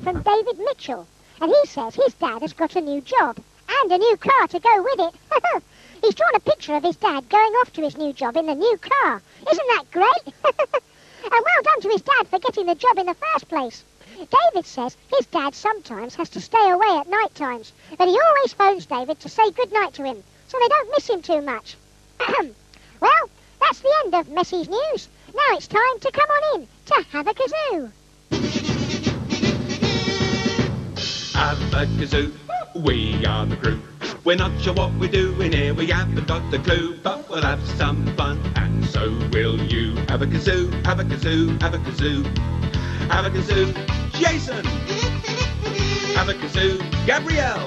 From David Mitchell, and he says his dad has got a new job and a new car to go with it. He's drawn a picture of his dad going off to his new job in the new car. Isn't that great? And well done to his dad for getting the job in the first place. David says his dad sometimes has to stay away at night times, but he always phones David to say goodnight to him, so they don't miss him too much. Well, that's the end of Messie's news. Now it's time to come on in to Havakazoo. Havakazoo, we are the crew. We're not sure what we're doing here, we haven't got a clue, but we'll have some fun, and so will you. Havakazoo, Havakazoo, Havakazoo. Havakazoo, Jason. Havakazoo, Gabrielle.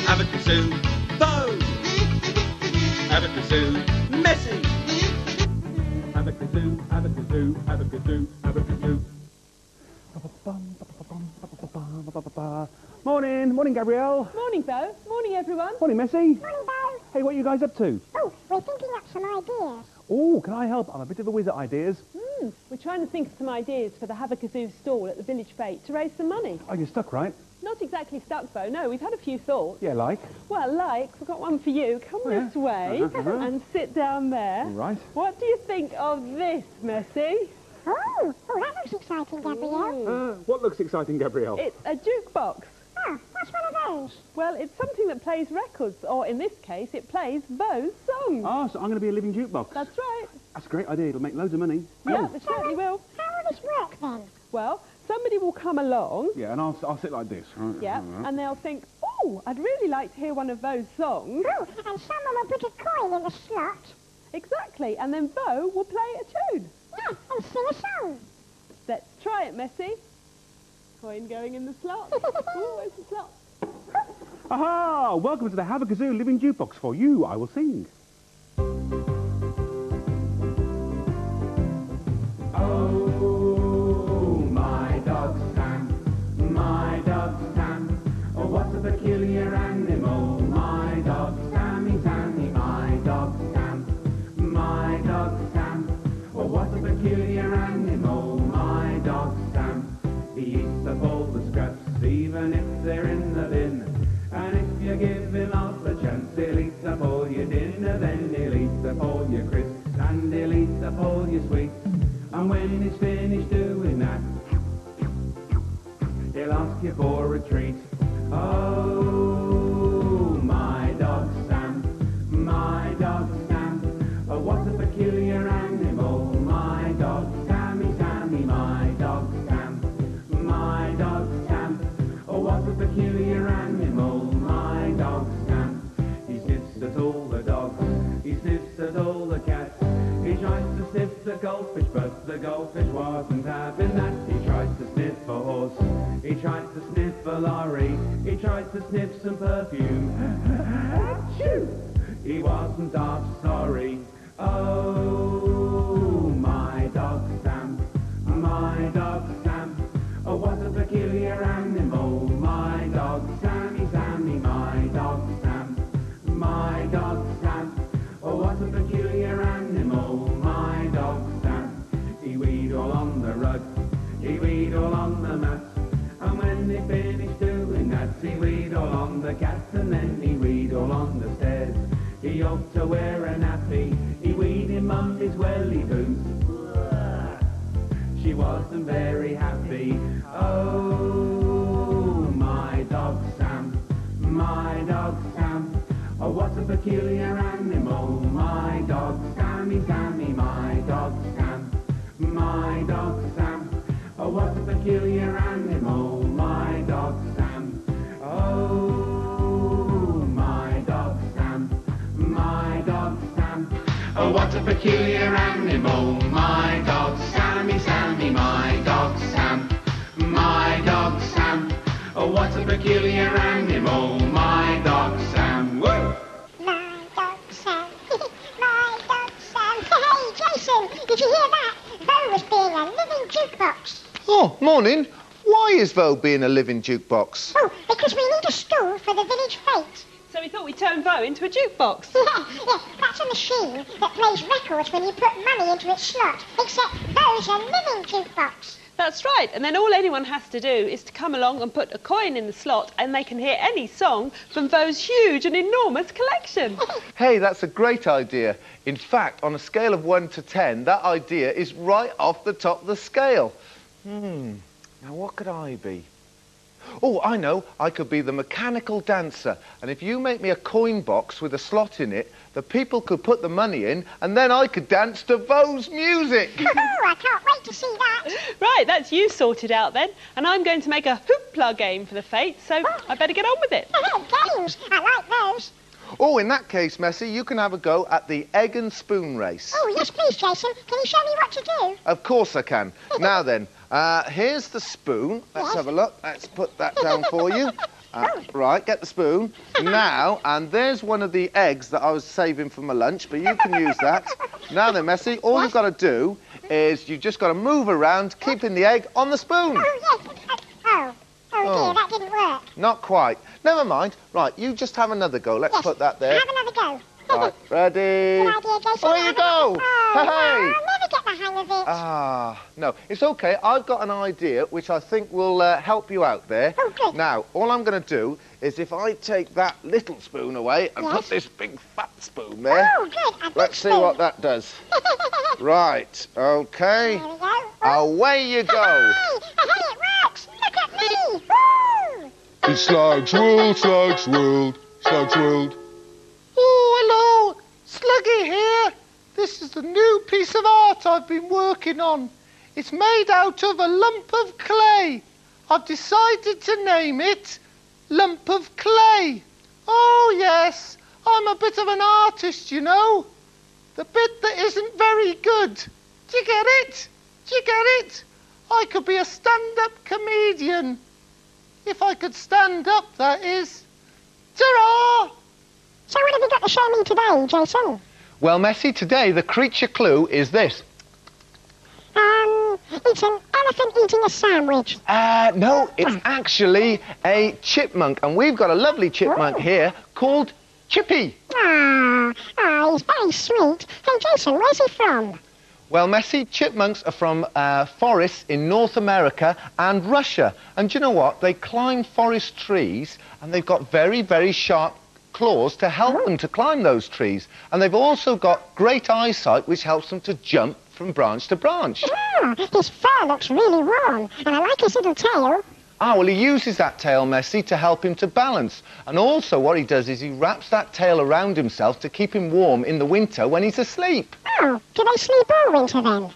Havakazoo, Bo. Havakazoo, Messi. Havakazoo, Havakazoo, Havakazoo, Havakazoo. Morning, Gabrielle. Morning, Bo. Morning, everyone. Morning, Messi. Morning, Bo. Hey, what are you guys up to? Oh, we're thinking up some ideas. Oh, can I help? I'm a bit of a whiz at ideas. We're trying to think of some ideas for the Havakazoo stall at the village fete to raise some money. Oh, you're stuck, right? Not exactly stuck, Bo. No, we've had a few thoughts. Yeah, like? Well, we've got one for you. Come this way and sit down there. All right. What do you think of this, Messi? Oh, that looks exciting, Gabrielle. What looks exciting, Gabrielle? It's a jukebox. Oh, what's one of those? Well, it's something that plays records, or in this case, it plays Bo's songs. Oh, so I'm going to be a living jukebox. That's right. That's a great idea. It'll make loads of money. Yeah, it certainly will. How will this work, then? Well, somebody will come along. Yeah, and I'll sit like this. Yeah, and they'll think, oh, I'd really like to hear one of Bo's songs. Oh, and someone will put a coin in the slot. Exactly, and then Bo will play a tune. Yeah, and sing a song. Let's try it, Messi. Coin going in the slot. Oh, where's the slot? Aha! Welcome to the Havakazoo living jukebox. For you, I will sing. Oh, my dog Sam, my dog Sam. Oh, what a peculiar animal. My dog Sammy, Sammy, my dog Sam, my dog Sam. Oh, what a peculiar animal. My dog Sam. He eats up all the scraps, even if they're in the bin. And if you give him half a chance, he'll eat up all your dinner, then he'll eat up all your crisps, and he'll eat up all your sweets. And when he's finished doing that, he'll ask you for a treat. Oh, my dog Sam, my dog Sam. Oh, what a peculiar animal. My dog Sammy, Sammy, my dog Sam, my dog Sam. Oh, what a peculiar animal. My dog Sam. He sniffs at all the dogs, he sniffs at all the cats. He tries to sniff the goldfish, but the goldfish wasn't having that. He tries to sniff a horse, he tries to sniff a lorry, he tries to sniff some perfume. Achoo! He wasn't half sorry. Oh, my dog Sam, my dog Sam. Oh, what a peculiar animal. My dog Sammy, Sammy, my dog Sam, my dog Sam. Oh, what a peculiar animal. My dog Sam. He weed all on the rug, he weed all on the mat. And when he finished doing that, he weed all on the cat, and then he weed all on the stairs. He ought to wear a nappy, he weed him on his welly boots. She wasn't very happy. Oh, my dog Sam, my dog Sam. Oh, what a peculiar animal. My dog Sammy, Sammy, my dog Sam, my dog Sam. Oh, what a peculiar animal. My dog Sam. Oh, my dog Sam, my dog Sam. Oh, what a peculiar animal. My dog Sammy, Sammy, my dog Sam, my dog Sam. Oh, what a peculiar animal. My dog Sam. Whoa! My dog Sam, my dog Sam. Hey, Jason, did you hear that? Bo was being a living jukebox. Oh, morning. Why is Vo being a living jukebox? Oh, because we need a stall for the village fete. So we thought we'd turn Vo into a jukebox. Yeah, that's a machine that plays records when you put money into its slot, except Vo's a living jukebox. That's right, and then all anyone has to do is to come along and put a coin in the slot and they can hear any song from Vo's huge and enormous collection. Hey, that's a great idea. In fact, on a scale of 1 to 10, that idea is right off the top of the scale. Now what could I be? Oh, I know. I could be the mechanical dancer. And if you make me a coin box with a slot in it, the people could put the money in and then I could dance to Vo's music. Oh, I can't wait to see that. Right, that's you sorted out then. And I'm going to make a hoopla game for the fete, so I better get on with it. Games, I like those. Oh, in that case, Messi, you can have a go at the egg and spoon race. Oh, yes, please, Jason. Can you show me what to do? Of course I can. Now then, here's the spoon. Let's have a look. Let's put that down for you. Right, get the spoon. Now, and there's one of the eggs that I was saving for my lunch, but you can use that. Now then, Messi, all you've got to do is you've just got to move around, keeping the egg on the spoon. Oh, yes. Oh, dear, that didn't work. Not quite. Never mind. Right, you just have another go. Let's put that there. Have another go. Right, ready? Good idea, Jason. Away you go. Oh, Hey. I'll never get the hang of it. No, it's okay. I've got an idea which I think will help you out there. Oh, good. Now, all I'm going to do is if I take that little spoon away and put this big fat spoon there. Oh, good. A big Let's see spoon. what that does. Right, okay. There we go. Away you go. Hey, it works. Look at me. Woo! It's Slug's World, Slug's World, Slug's World. Oh, hello. Sluggy here. This is the new piece of art I've been working on. It's made out of a lump of clay. I've decided to name it Lump of Clay. Oh, yes. I'm a bit of an artist, you know. The bit that isn't very good. Do you get it? Do you get it? I could be a stand-up comedian. If I could stand up, that is. Ta-ra! So what have you got to show me today, Jason? Well, Messi, today the creature clue is this. It's an elephant eating a sandwich. No, it's actually a chipmunk, and we've got a lovely chipmunk here called Chippy. He's very sweet. Hey, Jason, where's he from? Well, Messi, chipmunks are from forests in North America and Russia. And do you know what? They climb forest trees, and they've got very, very sharp claws to help them to climb those trees. And they've also got great eyesight, which helps them to jump from branch to branch. His fur looks really warm, and I like his little tail. Well, he uses that tail, Messi, to help him to balance. And also what he does is he wraps that tail around himself to keep him warm in the winter when he's asleep. Oh, do they sleep all winter then?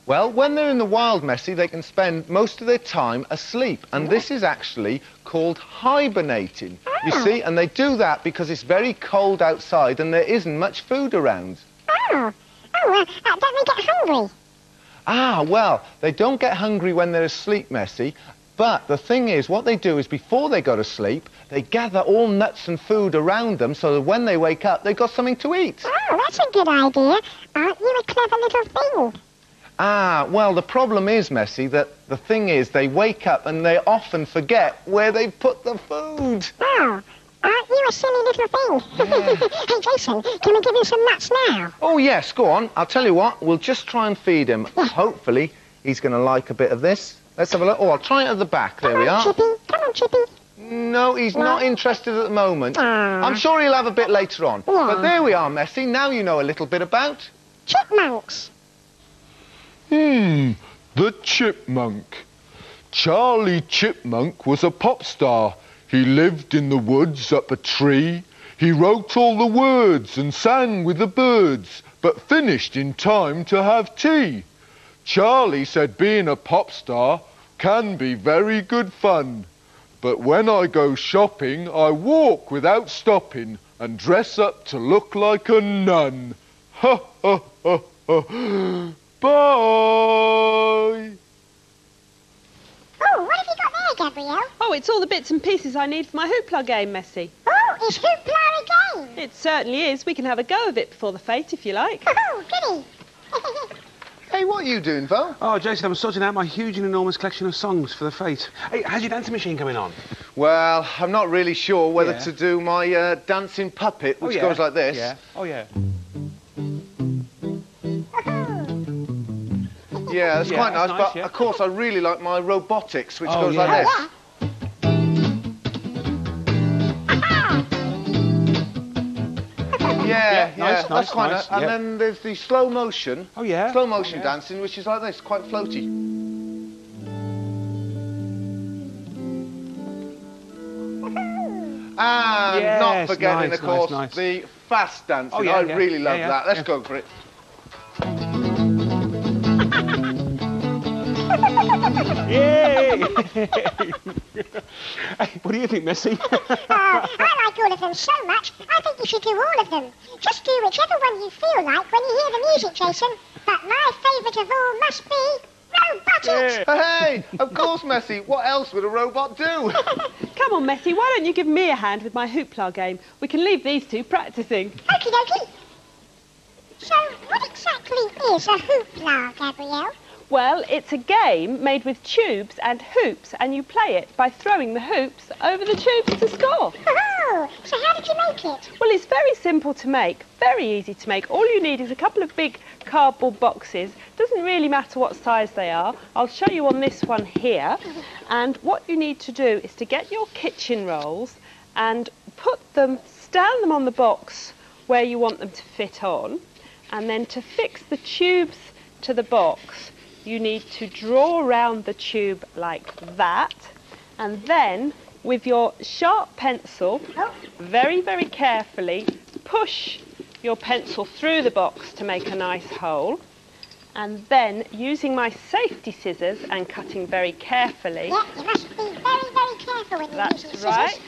Well, when they're in the wild, Messi, they can spend most of their time asleep. And this is actually called hibernating. You see, and they do that because it's very cold outside and there isn't much food around. Don't they get hungry? Well, they don't get hungry when they're asleep, Messi. But the thing is, what they do is before they go to sleep, they gather all nuts and food around them so that when they wake up, they've got something to eat. Oh, that's a good idea. Aren't you a clever little thing? Well, the problem is, Messi, that the thing is they wake up and they often forget where they've put the food. Oh, aren't you a silly little thing? Yeah. Hey, Jason, can we give him some nuts now? Oh, yes, go on. I'll tell you what, we'll just try and feed him. Hopefully, he's going to like a bit of this. Let's have a look. Oh, I'll try it at the back. There we are. Chippy. Come on, Chippy. No, he's not interested at the moment. I'm sure he'll have a bit later on. But there we are, Messi. Now you know a little bit about... Chipmunks. The chipmunk. Charlie Chipmunk was a pop star. He lived in the woods up a tree. He wrote all the words and sang with the birds, but finished in time to have tea. Charlie said being a pop star can be very good fun. But when I go shopping, I walk without stopping and dress up to look like a nun. Ha, ha, ha, ha. Bye! Oh, what have you got there, Gabrielle? Oh, it's all the bits and pieces I need for my hoopla game, Messi. Oh, is hoopla a game? It certainly is. We can have a go of it before the fete, if you like. Oh, goody. Hey, what are you doing, Vo? Oh, Jason, I'm sorting out my huge and enormous collection of songs for the fete. Hey, how's your dancing machine coming on? Well, I'm not really sure whether Yeah. to do my dancing puppet, which goes like this. Yeah. Oh, yeah. Yeah, that's Yeah, quite that's nice, nice, but yeah. of course I really like my robotics, which Oh, goes yeah. like this. Yeah, nice, that's quite nice, nice. And yeah. then there's the slow motion. Oh, yeah. Slow motion Oh, yeah. dancing, which is like this, quite floaty. And Yes, not forgetting, nice, of course, nice. the fast dancing. Oh, yeah, I yeah. really love Yeah, that. Let's yeah. go for it. Yay! Hey, what do you think, Messi? I like all of them so much, I think you should do all of them. Just do whichever one you feel like when you hear the music, Jason. But my favourite of all must be robotics. Hey, of course, Messi. What else would a robot do? Come on, Messi, why don't you give me a hand with my hoopla game? We can leave these two practising. Okie dokie. So, what exactly is a hoopla, Gabrielle? Well, it's a game made with tubes and hoops, and you play it by throwing the hoops over the tubes to score. Oh, so how did you make it? Well, it's very simple to make, very easy to make. All you need is a couple of big cardboard boxes. Doesn't really matter what size they are. I'll show you on this one here. And what you need to do is to get your kitchen rolls and stand them on the box where you want them to fit on. And then to fix the tubes to the box, you need to draw around the tube like that, and then with your sharp pencil, very, very carefully, push your pencil through the box to make a nice hole, and then using my safety scissors and cutting very carefully. Yeah, you must be very, very careful when you're using That's scissors. right.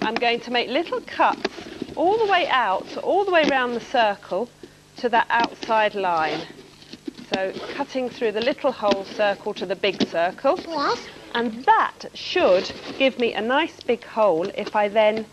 I'm going to make little cuts all the way out, all the way around the circle to that outside line. So cutting through the little whole circle to the big circle. Yes. And that should give me a nice big hole if I then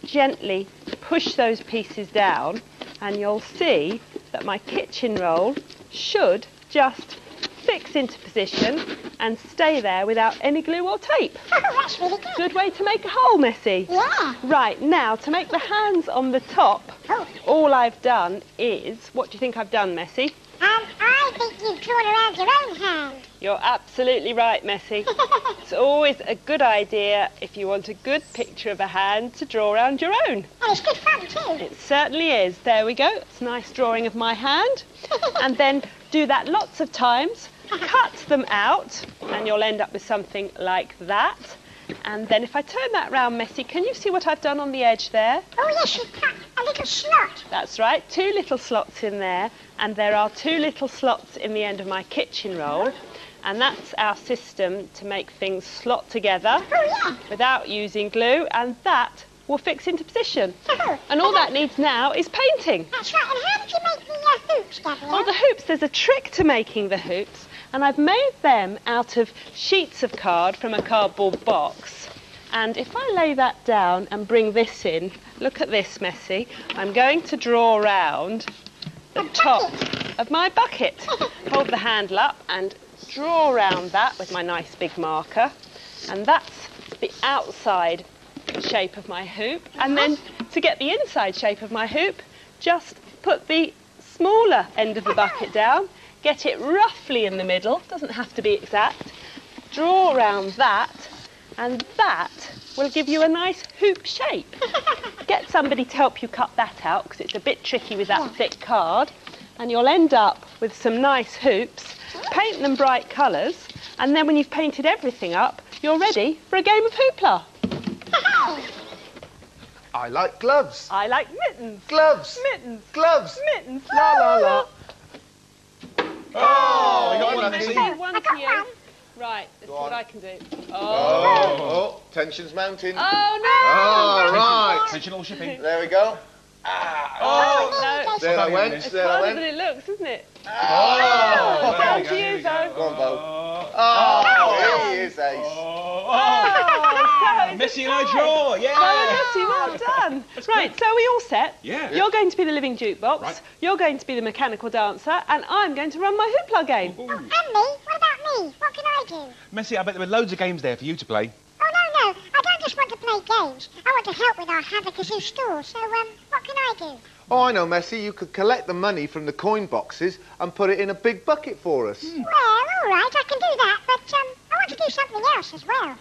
gently push those pieces down, and you'll see that my kitchen roll should just fix into position and stay there without any glue or tape. Oh, that's really good. Good way to make a hole, Messi. Yeah. Right, now to make the hands on the top, Oh. all I've done is, what do you think I've done, Messi? I think you've drawn around your own hand. You're absolutely right, Messi. It's always a good idea, if you want a good picture of a hand, to draw around your own. And it's good fun too. It certainly is. There we go. It's a nice drawing of my hand. And then do that lots of times. Cut them out, and you'll end up with something like that. And then if I turn that round, Messi, can you see what I've done on the edge there? Oh yes, you cut a little slot. That's right, 2 little slots in there, and there are 2 little slots in the end of my kitchen roll, and that's our system to make things slot together Oh yeah. without using glue, and that will fix into position. Oh, And all that needs now is painting. That's right. And how did you make the hoops, Gabrielle? Oh, the hoops, there's a trick to making the hoops, and I've made them out of sheets of card from a cardboard box. And if I lay that down and bring this in, look at this, Messi. I'm going to draw around the top of my bucket. Hold the handle up and draw around that with my nice big marker. And that's the outside shape of my hoop. And then to get the inside shape of my hoop, just put the smaller end of the bucket down, get it roughly in the middle, doesn't have to be exact, draw around that, and that will give you a nice hoop shape. Get somebody to help you cut that out, because it's a bit tricky with that thick card, and you'll end up with some nice hoops. Paint them bright colours, and then when you've painted everything up, you're ready for a game of hoopla. I like gloves. I like mittens. Gloves. Mittens. Gloves. Mittens. La la la. Oh, you got One one, Messi, Messi. one I to got you. one. Right, this is Go what on. I can do. Oh, tension's mounting. Oh, Oh, right. Attention all shipping. There we go. no. No. There I went. It's There I harder than went. it looks, isn't it? Oh, Down to you, though. go on, Bo. Oh, he is ace. Messi and I draw, yeah! Messi, well done. Right, so are we all set? Yeah. You're going to be the living jukebox, Right. you're going to be the mechanical dancer, and I'm going to run my hoopla game. Oh, and me? What about me? What can I do? Messi, I bet there were loads of games there for you to play. Oh, no. I don't just want to play games. I want to help with our Havakazoo store, so, what can I do? Oh, I know, Messi. You could collect the money from the coin boxes and put it in a big bucket for us. Well, all right, I can do that, but, I want to do something else as well.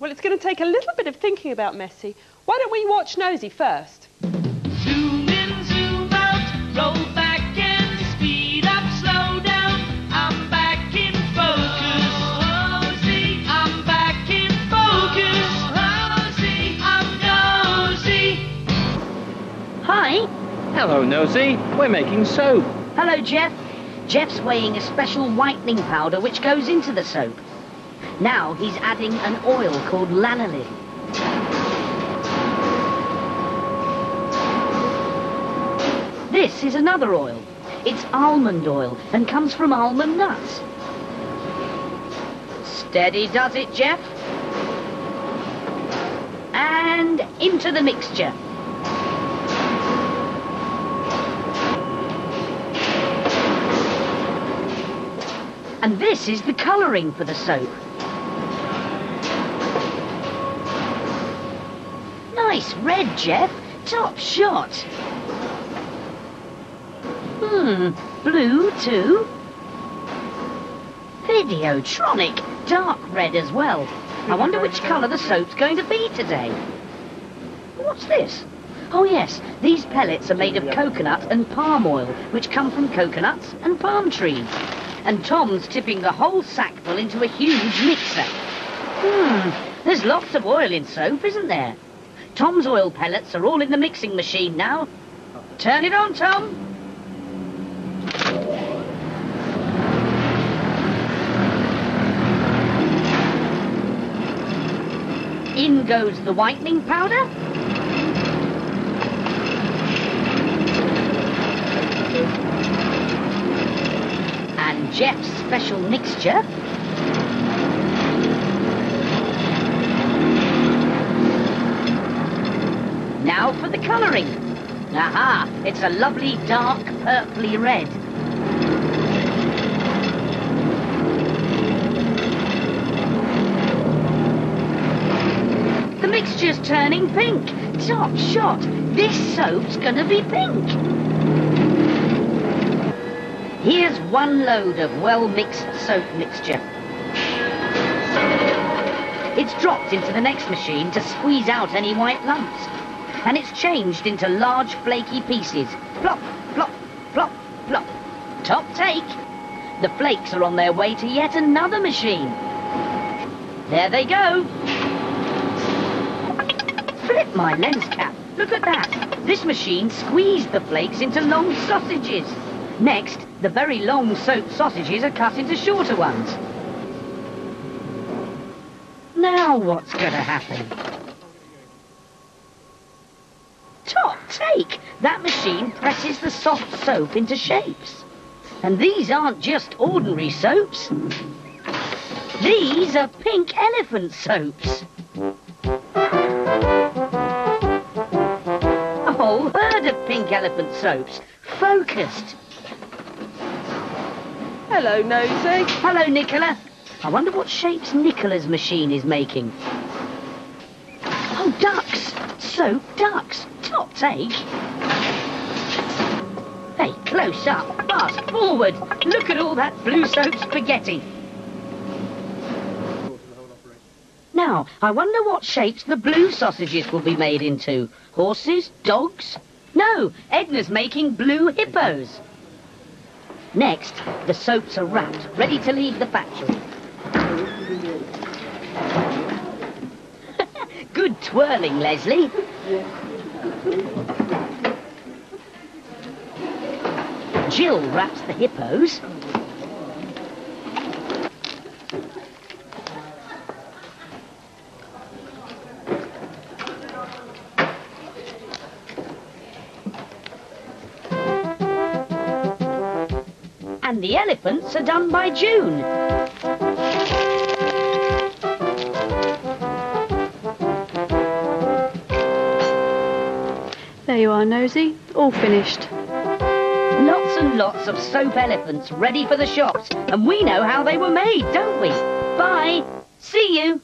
Well, it's going to take a little bit of thinking about Messi. Why don't we watch Nosy first? Zoom in, zoom out, roll back and speed up, slow down. I'm back in focus. Nosy, I'm back in focus. Nosy, I'm nosy. Hi. Hello, Nosy. We're making soap. Hello, Jeff. Jeff's weighing a special whitening powder which goes into the soap. Now he's adding an oil called lanolin. This is another oil. It's almond oil and comes from almond nuts. Steady does it, Jeff. And into the mixture. And this is the colouring for the soap. Nice red, Jeff. Top shot. Blue too. Videotronic. Dark red as well. I wonder which colour the soap's going to be today. What's this? Oh yes, these pellets are made of coconut and palm oil, which come from coconuts and palm trees. And Tom's tipping the whole sackful into a huge mixer. There's lots of oil in soap, isn't there? Tom's oil pellets are all in the mixing machine now. Turn it on, Tom. In goes the whitening powder. And Jeff's special mixture. Now for the colouring. Aha! It's a lovely dark purpley red. The mixture's turning pink. Top shot. This soap's gonna be pink. Here's one load of well-mixed soap mixture. It's dropped into the next machine to squeeze out any white lumps. And it's changed into large flaky pieces. Plop, plop, plop, plop. Top take. The flakes are on their way to yet another machine. There they go. Flip my lens cap. Look at that. This machine squeezed the flakes into long sausages. Next, the very long soap sausages are cut into shorter ones. Now what's going to happen? Top take! That machine presses the soft soap into shapes. And these aren't just ordinary soaps. These are pink elephant soaps. A whole herd of pink elephant soaps. Focused. Hello, Nosy. Hello, Nicola. I wonder what shapes Nicola's machine is making. Oh, ducks. Soap ducks. Top take. Hey, close up. Fast forward. Look at all that blue soap spaghetti. Now, I wonder what shapes the blue sausages will be made into. Horses? Dogs? No, Edna's making blue hippos. Next, the soaps are wrapped, ready to leave the factory. Good twirling, Leslie. Jill wraps the hippos. And the elephants are done by June. There you are, Nosy. All finished. Lots and lots of soap elephants ready for the shops. And we know how they were made, don't we? Bye. See you.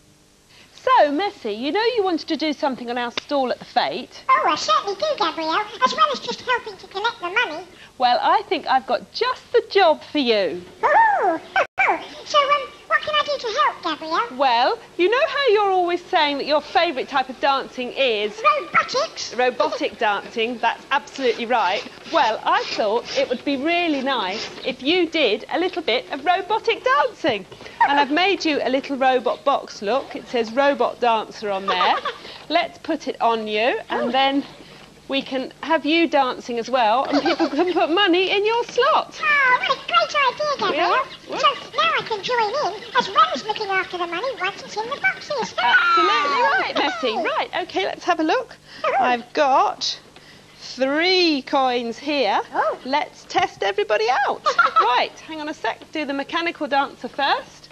So, Messy, you know you wanted to do something on our stall at the fete. Oh, I certainly do, Gabrielle, as well as just helping to collect the money. Well, I think I've got just the job for you. Oh, so, what can I do to help, Gabrielle? Well, you know how you're always saying that your favourite type of dancing is... Robotics? Robotic dancing, that's absolutely right. Well, I thought it would be really nice if you did a little bit of robotic dancing. And I've made you a little robot box, look. It says Robot Dancer on there. Let's put it on you, and then we can have you dancing as well, and people can put money in your slot. Oh, what a great idea, Gabrielle. Yeah. So now I can join in, as well as looking after the money once it's in the boxes. Absolutely right, Messy. Right, OK, let's have a look. I've got 3 coins here. Oh. Let's test everybody out. Right, hang on a sec. Do the mechanical dancer first.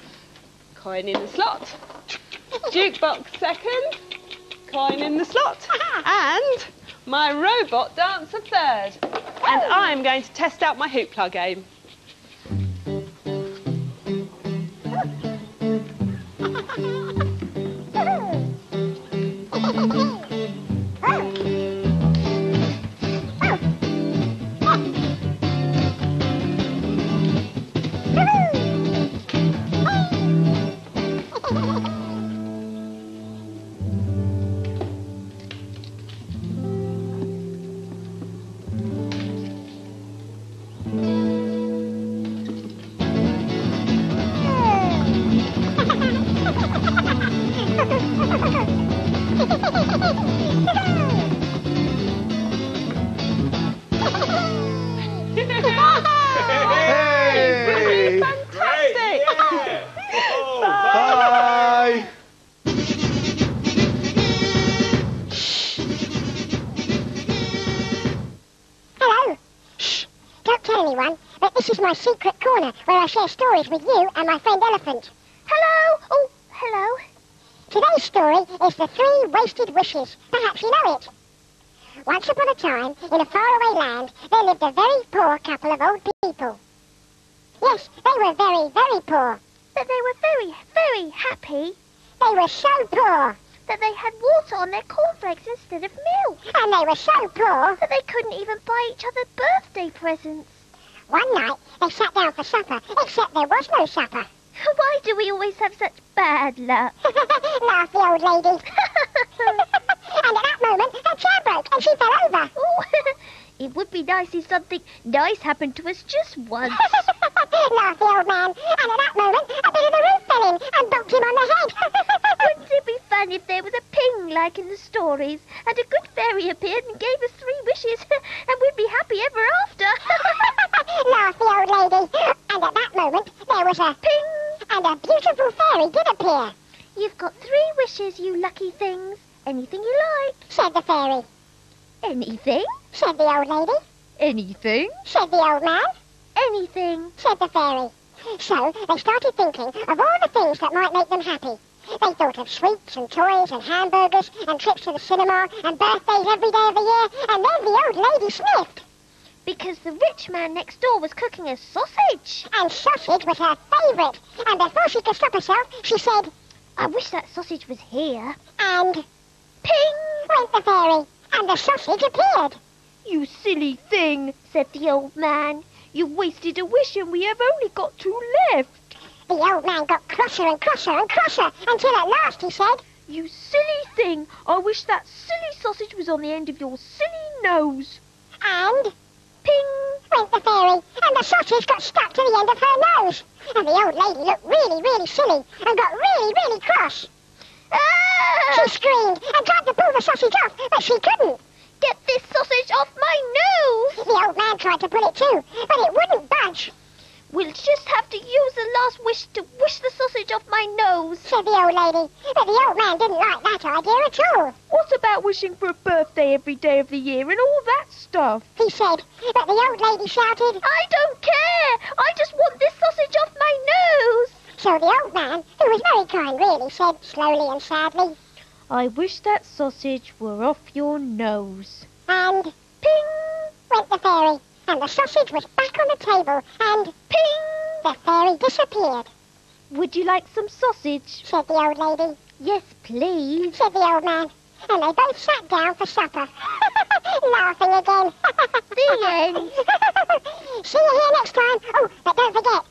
Coin in the slot. Jukebox second. Coin in the slot. And my robot dancer third. And I'm going to test out my hoopla game. Hey! Fantastic! Bye! Hello. Shh. Don't tell anyone, but this is my secret corner where I share stories with you and my friend Elephant. Hello. Oh, hello. Today's story is The 3 Wasted Wishes. Perhaps you know it. Once upon a time, in a faraway land, there lived a very poor couple of old people. Yes, they were very, very poor. But they were very, very happy. They were so poor that they had water on their cornflakes instead of milk. And they were so poor that they couldn't even buy each other birthday presents. One night, they sat down for supper, except there was no supper. Why do we always have such bad luck? Laughed the old lady. And at that moment, her chair broke and she fell over. It would be nice if something nice happened to us just once. Laughed the old man. And at that moment, a bit of the roof fell in and bumped him on the head. Wouldn't it be fun if there was a ping like in the stories, and a good fairy appeared and gave us 3 wishes, and we'd be happy ever after? Laughed the old lady. And at that moment, there was a ping, and a beautiful fairy did appear. You've got 3 wishes, you lucky things. Anything you like, said the fairy. Anything, said the old lady. Anything, said the old man. Anything, said the fairy. So they started thinking of all the things that might make them happy. They thought of sweets and toys and hamburgers and trips to the cinema and birthdays every day of the year, and then the old lady sniffed. Because the rich man next door was cooking a sausage. And sausage was her favourite. And before she could stop herself, she said, I wish that sausage was here. And ping went the fairy, and the sausage appeared. You silly thing, said the old man. You wasted a wish and we have only got 2 left. The old man got crosser and crosser and crosser until at last he said, You silly thing, I wish that silly sausage was on the end of your silly nose. And ping went the fairy, and the sausage got stuck to the end of her nose. And the old lady looked really, really silly and got really, really cross. Ah! She screamed and tried to pull the sausage off, but she couldn't. Get this sausage off my nose! The old man tried to pull it too, but it wouldn't budge. We'll just have to use the last wish to wish the sausage off my nose, said the old lady. But the old man didn't like that idea at all. What about wishing for a birthday every day of the year and all that stuff? He said, but the old lady shouted, I don't care! I just want this sausage off my nose! So the old man, who was very kind really, said slowly and sadly, I wish that sausage were off your nose. And ping went the fairy, and the sausage was back on the table, and ping, the fairy disappeared. Would you like some sausage? Said the old lady. Yes, please, said the old man. And they both sat down for supper. Laughing again. The end. See you here next time. Oh, but don't forget,